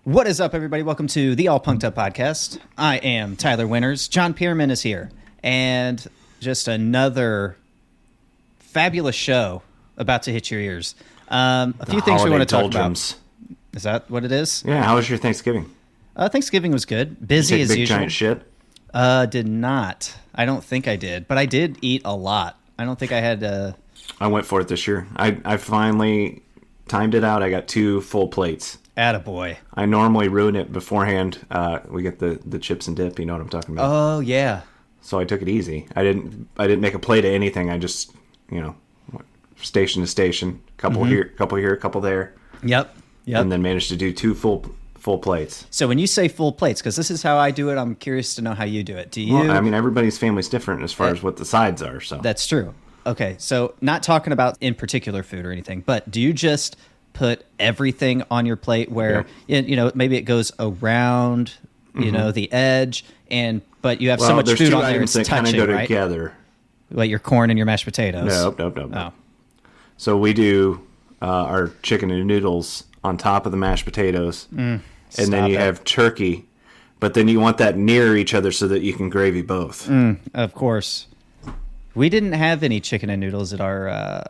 What is up, everybody? Welcome to the All Punked Up Podcast. I am Tyler Winters. John Pierman is here. And just another fabulous show about to hit your ears. A few things we want to talk about. Is that what it is? Yeah, how was your Thanksgiving? Thanksgiving was good. Busy as big usual. Giant shit? Did not. I don't think I did. But I did eat a lot. I don't think I had... I went for it this year. I finally timed it out. I got 2 full plates. Attaboy. I normally ruin it beforehand. We get the chips and dip. You know what I'm talking about? Oh, yeah. So I took it easy. I didn't make a plate of anything. I just, station to station, couple here, couple there. Yep. And then managed to do 2 full plates. So when you say full plates, because this is how I do it, I'm curious to know how you do it. Do you? Well, I mean, everybody's family's different as far as what the sides are. So that's true. Okay, so not talking about in particular food or anything, but do you just put everything on your plate where maybe it goes around the edge, but you have so much food on there it's touching, kind of go right? together. Like your corn and your mashed potatoes. Nope. Oh. So we do our chicken and noodles on top of the mashed potatoes, and then you have turkey, but then you want that near each other so that you can gravy both. Of course. We didn't have any chicken and noodles at our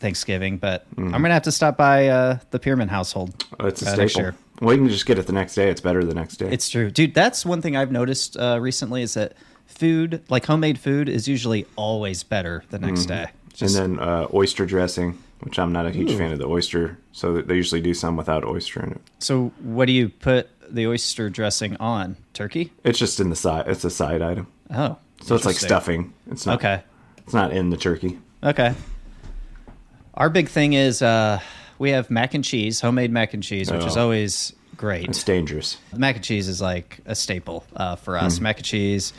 Thanksgiving, but I'm going to have to stop by the Pierman household. Oh, it's a staple. Well, you can just get it the next day. It's better the next day. It's true. Dude, that's one thing I've noticed recently is that food, like homemade food, is usually always better the next day. And then oyster dressing, which I'm not a huge fan of the oyster, so they usually do some without oyster in it. So what do you put the oyster dressing on? Turkey? It's just in the side. It's a side item. Oh. So it's like stuffing. It's not. Okay. It's not in the turkey. Okay. Our big thing is we have mac and cheese, homemade mac and cheese, which is always great. It's dangerous. Mac and cheese is like a staple for us. Mac and cheese,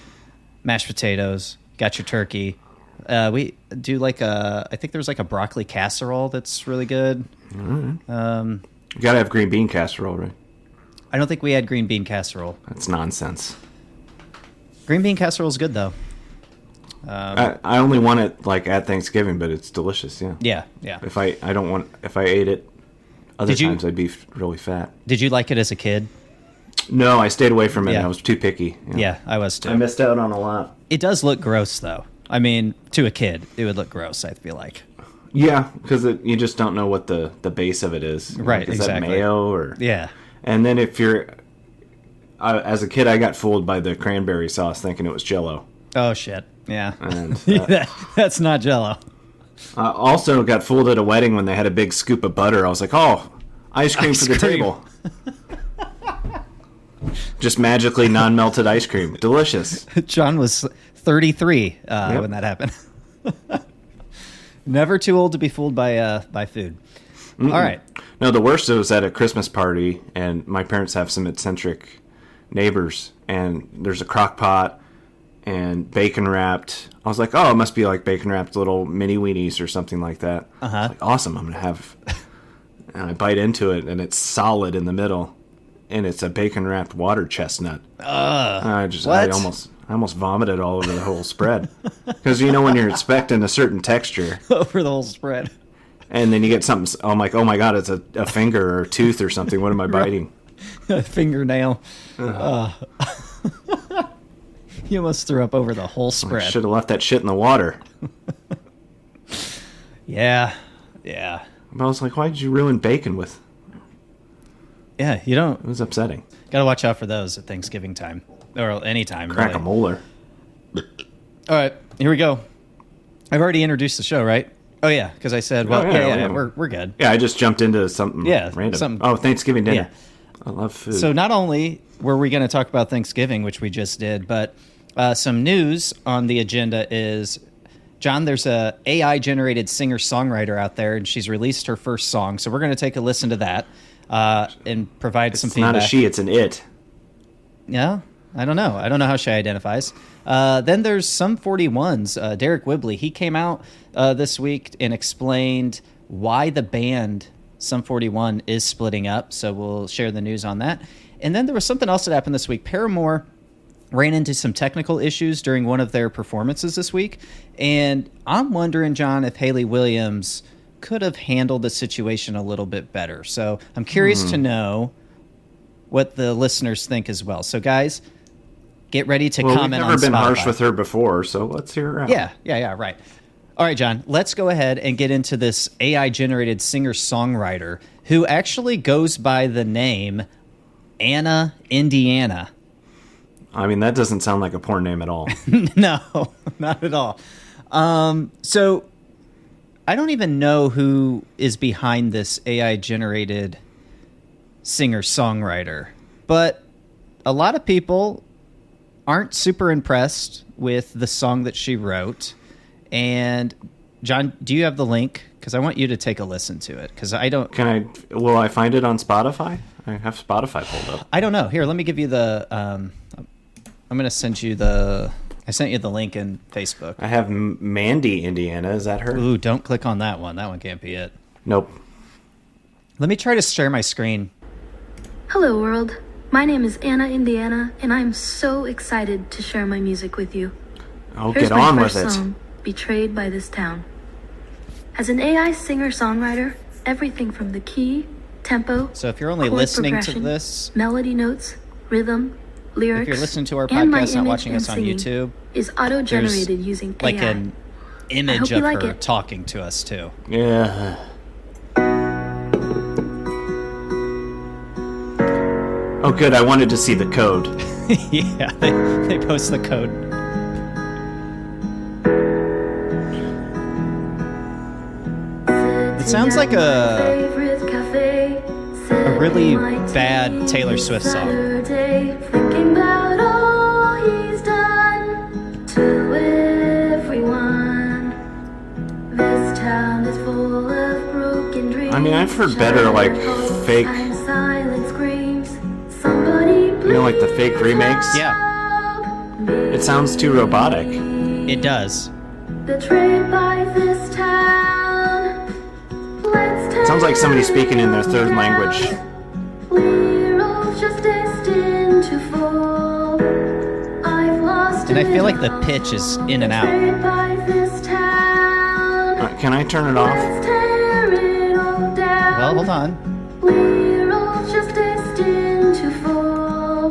mashed potatoes, got your turkey. We do I think there's like a broccoli casserole that's really good. You gotta have green bean casserole, right? I don't think we had green bean casserole. That's nonsense. Green bean casserole is good though. I only want it like at Thanksgiving, but it's delicious. Yeah. Yeah. If I ate it other times, I'd be really fat. Did you like it as a kid? No, I stayed away from it. I was too picky. Yeah, I was too. I missed out on a lot. It does look gross though. I mean, to a kid, it would look gross, I feel like. Yeah, because you just don't know what the base of it is. Right, like, is exactly. that mayo or... Yeah. And then if you're... as a kid, I got fooled by the cranberry sauce thinking it was Jell-O. Oh, shit. Yeah. And, that's not Jell-O. I also got fooled at a wedding when they had a big scoop of butter. I was like, oh, ice cream for the table. Just magically non-melted ice cream. Delicious. John was 33 when that happened. Never too old to be fooled by food. All right. No, the worst was at a Christmas party, and my parents have some eccentric neighbors, and there's a crock pot and bacon wrapped. I was like, oh, it must be like bacon wrapped little mini weenies or something like that. Like, awesome, I'm going to have... And I bite into it, and it's solid in the middle, and it's a bacon wrapped water chestnut. I almost vomited all over the whole spread. Because when you're expecting a certain texture. Over the whole spread. And then you get something, I'm like, oh my God, it's a finger or a tooth or something. What am I biting? A fingernail. You almost threw up over the whole spread. I should have left that shit in the water. Yeah. But I was like, why did you ruin bacon with... Yeah, you don't... It was upsetting. Gotta watch out for those at Thanksgiving time. Or any time, Crack really. a molar. All right, here we go. I've already introduced the show, right? Oh, yeah, because I said, we're good. Yeah, I just jumped into something random. Oh, Thanksgiving dinner. Yeah. I love food. So not only were we going to talk about Thanksgiving, which we just did, but some news on the agenda is, John, there's a AI-generated singer-songwriter out there, and she's released her first song. So we're going to take a listen to that and provide some feedback. It's not a she, it's an it. Yeah, I don't know. I don't know how she identifies. Then there's Sum 41's Deryck Whibley. He came out this week and explained why the band Sum 41 is splitting up. So we'll share the news on that. And then there was something else that happened this week. Paramore ran into some technical issues during one of their performances this week. And I'm wondering, John, if Hayley Williams could have handled the situation a little bit better. So I'm curious to know what the listeners think as well. So, guys, get ready to Well, comment on we've never been Spotify. harsh with her before, so let's hear her out. Yeah, right. All right, John, let's go ahead and get into this AI-generated singer-songwriter who actually goes by the name Anna Indiana. I mean, that doesn't sound like a porn name at all. No, not at all. So I don't even know who is behind this AI-generated singer-songwriter, but a lot of people aren't super impressed with the song that she wrote. And John, do you have the link? Because I want you to take a listen to it. Because I don't. Will I find it on Spotify? I have Spotify pulled up. I don't know. Here, let me give you the. I'm going to send you the. I sent you the link in Facebook. I have Mandy, Indiana. Is that her? Ooh, don't click on that one. That one can't be it. Nope. Let me try to share my screen. Hello, world. My name is Anna Indiana, and I'm so excited to share my music with you. Oh, Here's get my on with first it. song, Betrayed by This Town. As an AI singer-songwriter, everything from the key, tempo, So if you're only chord listening to progression, this, melody notes, rhythm, lyrics, if you're listening to our and my podcast, not image watching and us on singing YouTube, is auto-generated using like AI. an image hope you of like her it. talking to us too. Yeah. Oh, good. I wanted to see the code. Yeah, they post the code. It sounds like a really bad Taylor Swift song. Thinking about all he's done to everyone. This town is full of broken dreams. I mean, I've heard better, like, fake, And silent screams. Somebody like the fake remakes. Yeah, It sounds too robotic. it does. Betrayed by this town. It sounds like somebody speaking in their third language. We're all just destined to fall. I've lost And I feel like it the all. pitch is in and out. Betrayed by this town. Can I turn it off? Let's tear it all down. Well, hold on. We're all just destined to fall.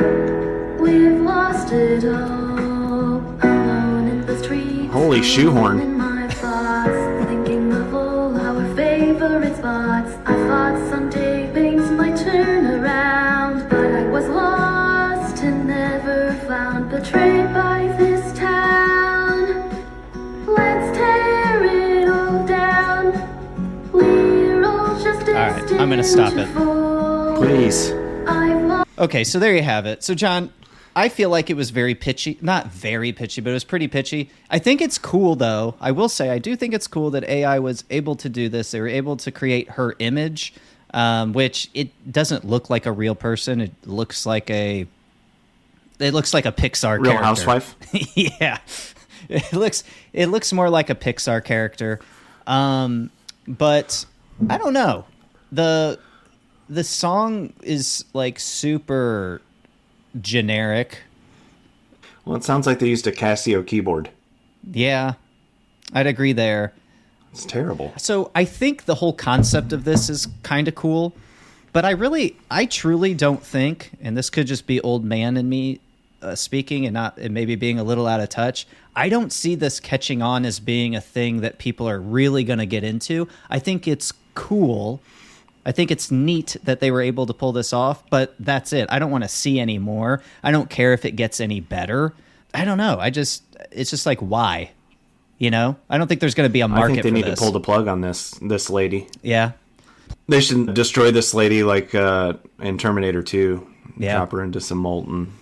We've lost it all. Alone in the streets. Holy shoehorn. In my thoughts, thinking of all our favorite spots. I thought someday things might turn around, but I was lost and never found. Betrayed by this town. Let's tear it all down. We're all just right, I'm gonna stop it. Please. Okay, so there you have it. So, John, I feel like it was very pitchy. Not very pitchy, but it was pretty pitchy. I think it's cool, though. I will say, I do think it's cool that AI was able to do this. They were able to create her image, which it doesn't look like a real person. It looks like a Pixar Real character. Housewife? Yeah. It looks more like a Pixar character. But I don't know. The song is like super generic. Well, it sounds like they used a Casio keyboard. Yeah, I'd agree there. It's terrible. So I think the whole concept of this is kind of cool, but I truly don't think, and this could just be old man in me speaking and maybe being a little out of touch. I don't see this catching on as being a thing that people are really going to get into. I think it's cool. I think it's neat that they were able to pull this off, but that's it. I don't want to see any more. I don't care if it gets any better. I don't know. It's just like, why? You know? I don't think there's going to be a market for this. I think they need to pull the plug on this lady. Yeah. They should destroy this lady like in Terminator 2. Yeah. Drop her into some molten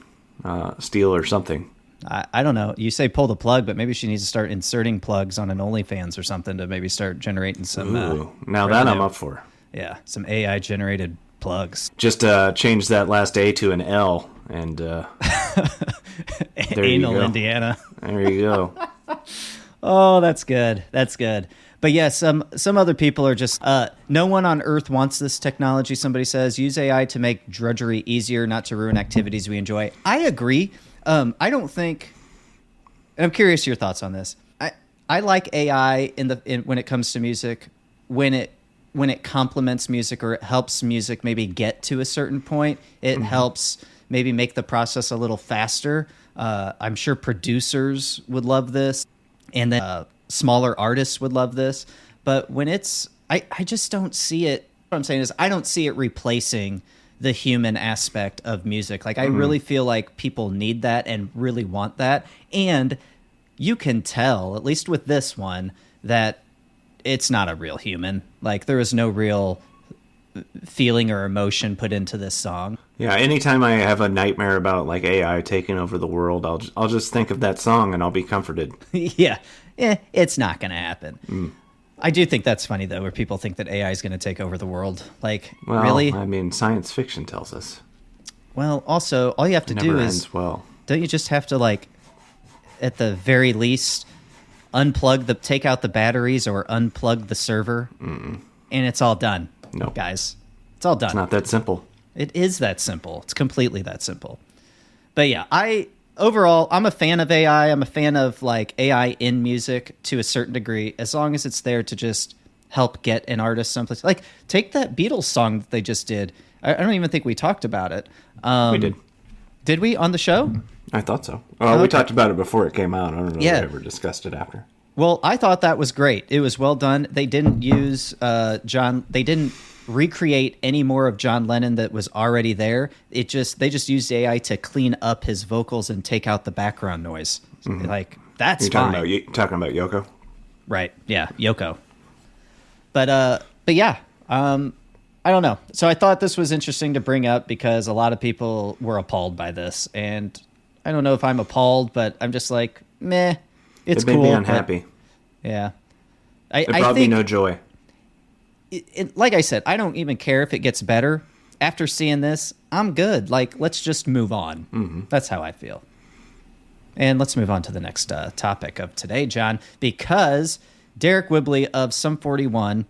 steel or something. I don't know. You say pull the plug, but maybe she needs to start inserting plugs on an OnlyFans or something to maybe start generating some. Ooh, now revenue. that I'm up for. Yeah, some AI generated plugs. Just change that last A to an L, and there Anal you go. Indiana. There you go. Oh, that's good. That's good. But yeah, some other people are just no one on Earth wants this technology. Somebody says use AI to make drudgery easier, not to ruin activities we enjoy. I agree. I don't think. And I'm curious your thoughts on this. I like AI when it comes to music when it when it complements music or it helps music maybe get to a certain point, it helps maybe make the process a little faster. I'm sure producers would love this, and then smaller artists would love this. But when it's, I just don't see it. What I'm saying is I don't see it replacing the human aspect of music. Like, I really feel like people need that and really want that. And you can tell, at least with this one, that it's not a real human. Like, there is no real feeling or emotion put into this song. Yeah, anytime I have a nightmare about like AI taking over the world, I'll just think of that song and I'll be comforted. Yeah, it's not going to happen. I do think that's funny, though, where people think that AI is going to take over the world. Like, Well, really? I mean, science fiction tells us. Well, also, all you have to It do never is, ends well. don't you just have to, like, at the very least, take out the batteries or unplug the server, and it's all done. Nope. Guys, it's all done. It's not that simple. It is that simple. It's completely that simple. But yeah, overall, I'm a fan of AI. I'm a fan of like AI in music to a certain degree, as long as it's there to just help get an artist someplace. Like, take that Beatles song that they just did. I don't even think we talked about it. We did. Did we on the show? I thought so. Oh, we talked about it before it came out. I don't know if we ever discussed it after. Well, I thought that was great. It was well done. They didn't use John. They didn't recreate any more of John Lennon that was already there. They just used AI to clean up his vocals and take out the background noise. Like, that's fine. You're talking about Yoko? Right. Yeah, Yoko. But yeah, I don't know. So I thought this was interesting to bring up because a lot of people were appalled by this, and I don't know if I'm appalled, but I'm just like, meh. It's cool. It made me unhappy. Yeah. It brought me no joy. Like I said, I don't even care if it gets better. After seeing this, I'm good. Like, let's just move on. That's how I feel. And let's move on to the next topic of today, John, because Deryck Whibley of Sum 41,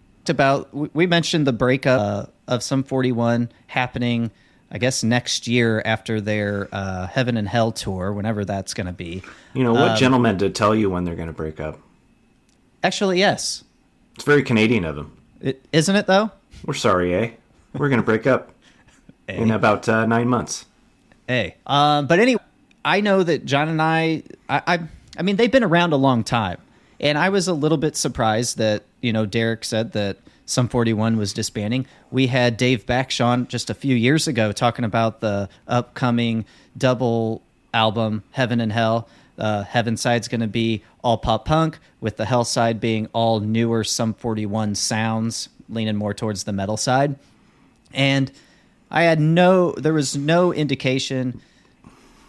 we mentioned the breakup of Sum 41 happening, I guess, next year after their Heaven and Hell tour, whenever that's going to be. You know, what gentleman to tell you when they're going to break up? Actually, yes. It's very Canadian of him. Isn't it, though? We're sorry, eh? We're going to break up in about 9 months. Hey. But anyway, I know that John and I mean, they've been around a long time. And I was a little bit surprised that, Deryck said that Sum 41 was disbanding. We had Dave Backshon just a few years ago talking about the upcoming double album, Heaven and Hell. Heaven side's going to be all pop punk, with the Hell side being all newer Sum 41 sounds, leaning more towards the metal side. And there was no indication,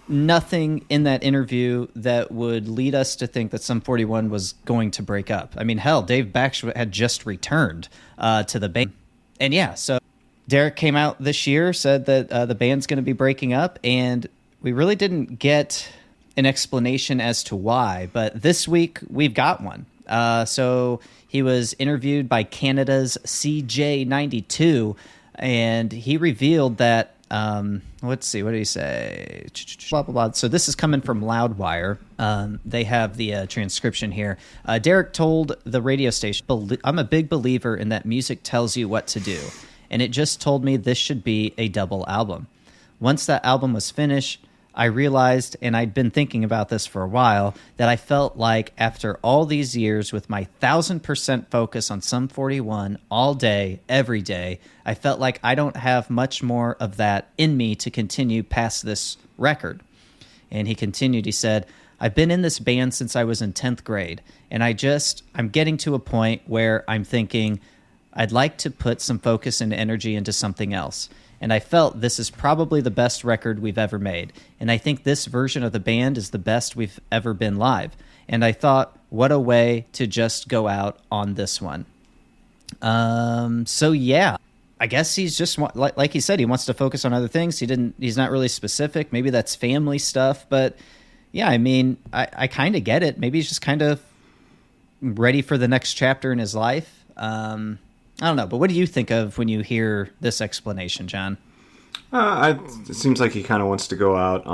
nothing in that interview that would lead us to think that Sum 41 was going to break up. I mean, hell, Dave Backshon had just returned to the band. And yeah, so Deryck came out this year, said that the band's going to be breaking up, and we really didn't get an explanation as to why, but this week we've got one. So he was interviewed by Canada's CJ92, and he revealed that, let's see, what did he say? Blah, blah, blah. So this is coming from Loudwire. They have the transcription here. Deryck told the radio station, I'm a big believer in that music tells you what to do, and it just told me this should be a double album. Once that album was finished, I realized, and I'd been thinking about this for a while, that I felt like after all these years with my 1000% focus on Sum 41 all day, every day, I felt like I don't have much more of that in me to continue past this record. And he continued, he said, I've been in this band since I was in 10th grade, and I'm getting to a point where I'm thinking I'd like to put some focus and energy into something else. And I felt this is probably the best record we've ever made. And I think this version of the band is the best we've ever been live. And I thought, what a way to just go out on this one. So yeah, I guess he's just, like he said, he wants to focus on other things. He's not really specific. Maybe that's family stuff. But yeah, I mean, I kind of get it. Maybe he's just kind of ready for the next chapter in his life. I don't know, but what do you think of when you hear this explanation, John? It seems like he kind of wants to go out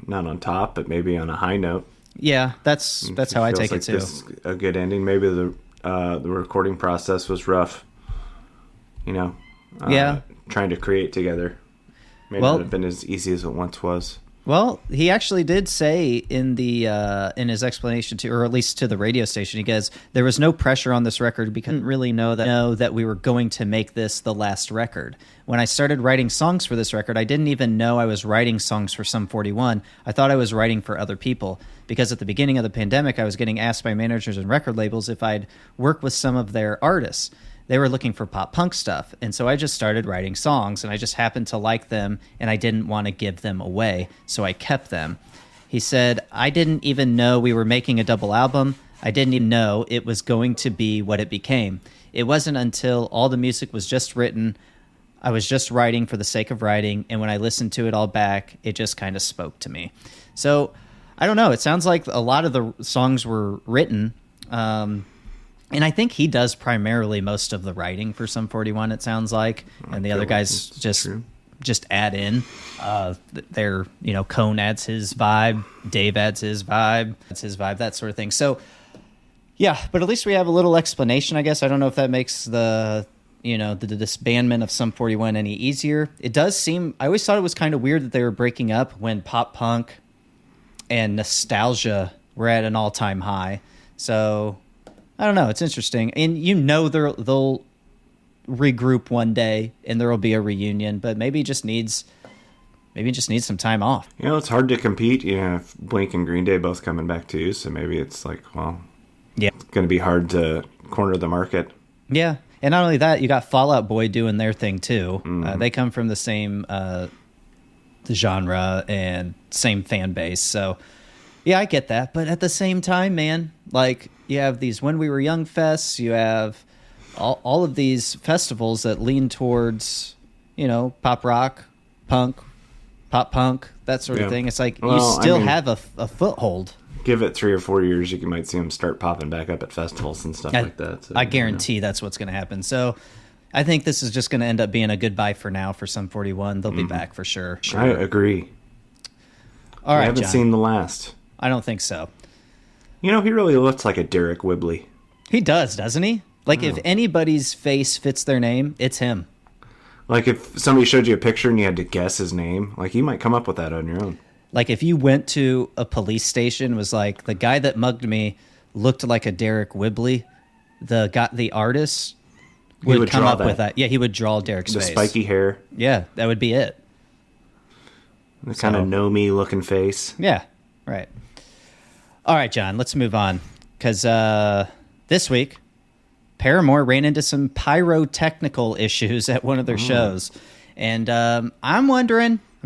not on top, but maybe on a high note. Yeah, that's how I take it too. This is a good ending. Maybe the recording process was rough. you know, Yeah. trying to create together. May Well- not have been as easy as it once was. Well, he actually did say in the in his explanation to, or at least to the radio station, he goes, there was no pressure on this record because I didn't really know that we were going to make this the last record. When I started writing songs for this record, I didn't even know I was writing songs for Sum 41. I thought I was writing for other people because at the beginning of the pandemic, I was getting asked by managers and record labels if I'd work with some of their artists. They were looking for pop punk stuff. And so I just started writing songs, and I just happened to like them, and I didn't want to give them away, so I kept them. He said, I didn't even know we were making a double album. I didn't even know it was going to be what it became. It wasn't until all the music was just written, I was just writing for the sake of writing, and when I listened to it all back, it just kind of spoke to me. So, I don't know. It sounds like a lot of the songs were written, and I think he does primarily most of the writing for Sum 41, it sounds like. And the other guys just add in. Cone adds his vibe, Dave adds his vibe, that sort of thing. So, yeah, but at least we have a little explanation, I guess. I don't know if that makes the disbandment of Sum 41 any easier. It does seem, I always thought it was kind of weird that they were breaking up when pop punk and nostalgia were at an all-time high. So I don't know. It's interesting. And they'll regroup one day and there will be a reunion, but maybe it just needs some time off. It's hard to compete. If Blink and Green Day both coming back too, so maybe it's like, well, yeah, it's going to be hard to corner the market. Yeah. And not only that, you got Fall Out Boy doing their thing too. They come from the same the genre and same fan base. So yeah, I get that. But at the same time, man, like you have these When We Were Young fests, you have all of these festivals that lean towards, pop rock, punk, pop punk, that sort of thing. It's like you still have a foothold. Give it 3 or 4 years, you might see them start popping back up at festivals and stuff like that. So, I guarantee that's what's going to happen. So I think this is just going to end up being a goodbye for now for Sum 41. They'll be back for sure. I agree. All right, I haven't seen the last. I don't think so. He really looks like a Deryck Whibley. He does, doesn't he? Like if anybody's face fits their name, it's him. Like if somebody showed you a picture and you had to guess his name, like you might come up with that on your own. Like if you went to a police station, was like the guy that mugged me looked like a Deryck Whibley, the artist would come up with that. Yeah, he would draw Derek's face. The spiky hair. Yeah, that would be it. The kind of know-me looking face. Yeah, right. All right, John, let's move on. Because this week, Paramore ran into some pyrotechnical issues at one of their shows. And I'm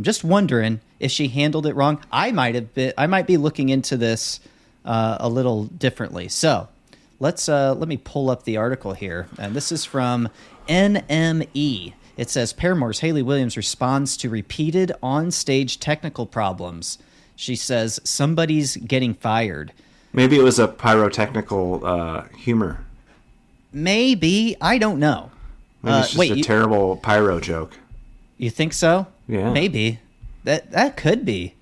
just wondering if she handled it wrong. I might be looking into this a little differently. So let me pull up the article here. And this is from NME. It says Paramore's Hayley Williams responds to repeated on-stage technical problems. She says somebody's getting fired. Maybe it was a pyrotechnical humor. Maybe. I don't know. Maybe it's just a terrible pyro joke. You think so? Yeah. Maybe. That could be.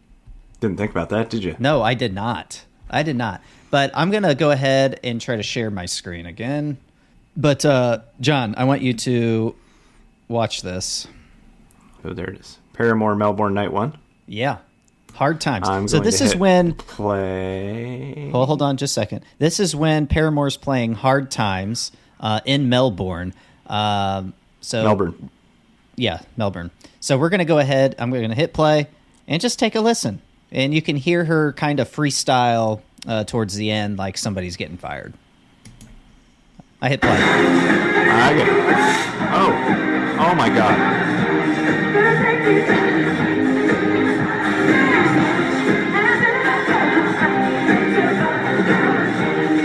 Didn't think about that, did you? No, I did not. But I'm going to go ahead and try to share my screen again. But, John, I want you to watch this. Oh, there it is. Paramore, Melbourne, Night 1. Yeah. Hard Times. So this is when... Play... Well, hold on just a second. This is when Paramore's playing Hard Times in Melbourne. Melbourne. Yeah, Melbourne. So we're going to go ahead. I'm going to hit play and just take a listen. And you can hear her kind of freestyle towards the end like somebody's getting fired. I hit play. I get it. Oh my God.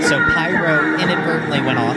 So pyro inadvertently went off.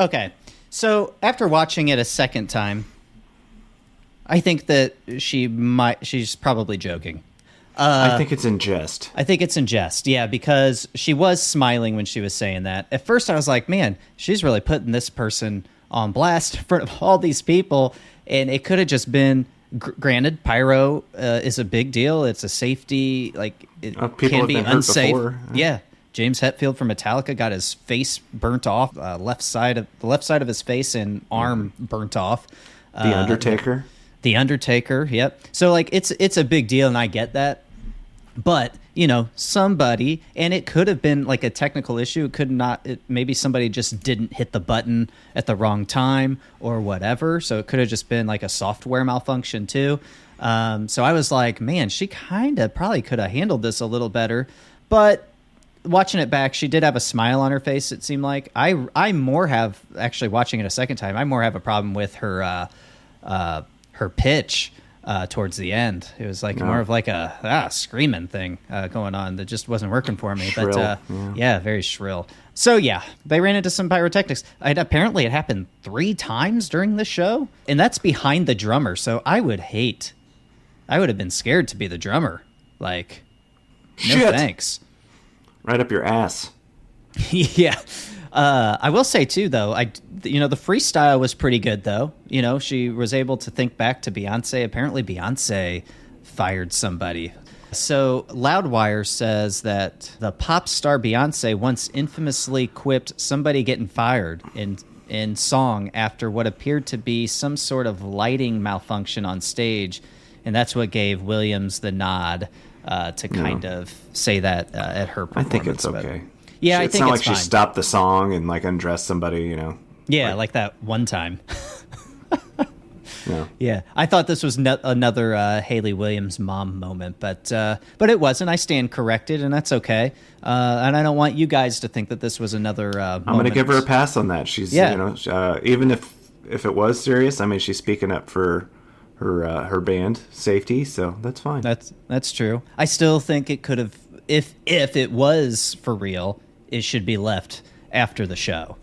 Okay. So after watching it a second time, I think that she's probably joking. I think it's in jest. I think it's in jest, yeah, because she was smiling when she was saying that. At first I was like, man, she's really putting this person on blast in front of all these people, and it could have just been, granted, pyro is a big deal. It's a safety, like, it can be unsafe. Yeah. James Hetfield from Metallica got his face burnt off, the left side of his face and arm burnt off. The Undertaker. The Undertaker, yep. So, like, it's a big deal, and I get that. But, somebody, and it could have been, like, a technical issue. It could not, maybe somebody just didn't hit the button at the wrong time or whatever. So it could have just been, like, a software malfunction, too. So I was like, man, she kind of probably could have handled this a little better. But watching it back, she did have a smile on her face, it seemed like. I more have, actually watching it a second time, I more have a problem with her pitch towards the end. It was like more of like a screaming thing going on that just wasn't working for me. Shrill, but yeah, very shrill. So yeah, they ran into some pyrotechnics. Apparently it happened 3 times during the show, and that's behind the drummer. So I would have been scared to be the drummer. Like, no Shit. thanks. Right up your ass. Yeah. I will say too, though, the freestyle was pretty good, though. She was able to think back to Beyonce. Apparently Beyonce fired somebody. So Loudwire says that the pop star Beyonce once infamously quipped somebody getting fired in song after what appeared to be some sort of lighting malfunction on stage. And that's what gave Williams the nod to kind of say that at her performance. I think it's okay. Yeah, I think it's fine. It's not like she stopped the song and like undressed somebody, Yeah, like that one time. No. Yeah, I thought this was another Hayley Williams mom moment, but it wasn't. I stand corrected, and that's okay. And I don't want you guys to think that this was another. I'm going to give her a pass on that. She's, even if it was serious, I mean, she's speaking up for her band safety, so that's fine. That's true. I still think it could have, if it was for real, it should be left after the show.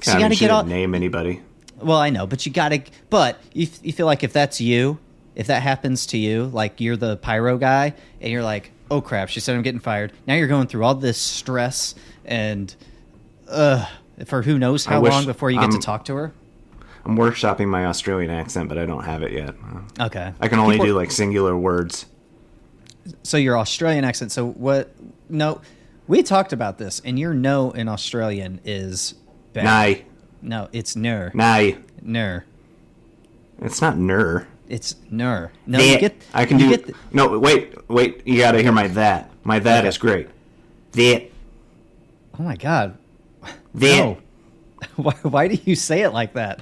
Yeah, you got to get all. Name anybody. Well, I know, but you got to. But you feel like if that's you, if that happens to you, like you're the pyro guy, and you're like, oh crap, she said I'm getting fired. Now you're going through all this stress and for who knows how long before you get to talk to her. I'm workshopping my Australian accent, but I don't have it yet. Okay. I can only do like singular words. So your Australian accent. So what? No, we talked about this, and your no in Australian is bad. Nay. No, it's ner. Nay. Ner. It's not ner. It's ner. No, that. you get. I can do. No, wait. You got to hear my that. My that is great. That. Oh my god. That. No. Why do you say it like that?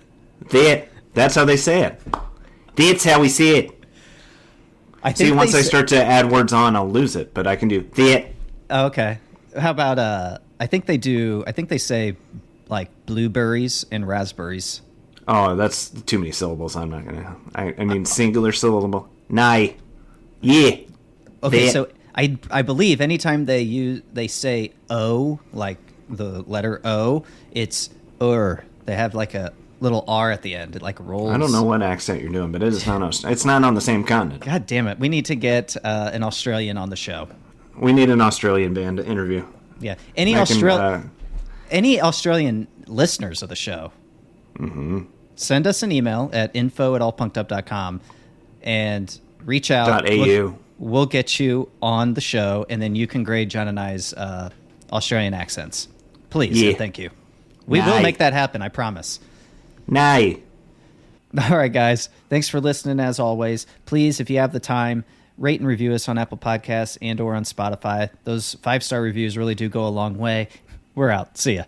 That. That's how they say it. That's how we say it. I think once I start to add words on, I'll lose it. But I can do that. Oh, okay. How about I think they say like blueberries and raspberries. Oh, that's too many syllables. I'm not gonna. I mean singular syllable. Nay. Yeah. Okay, that. so I believe anytime they say O, like the letter O, it's They have like a little R at the end. It like rolls. I don't know what accent you're doing, but it's not on the same continent. God damn it! We need to get an Australian on the show. We need an Australian band to interview. Yeah, any Australian listeners of the show, send us an email at info@allpunkedup.com and reach out. .au. We'll get you on the show, and then you can grade John and I's Australian accents. Please, and thank you. We will make that happen, I promise. Nay. All right, guys. Thanks for listening, as always. Please, if you have the time, rate and review us on Apple Podcasts and or on Spotify. Those 5-star reviews really do go a long way. We're out. See ya.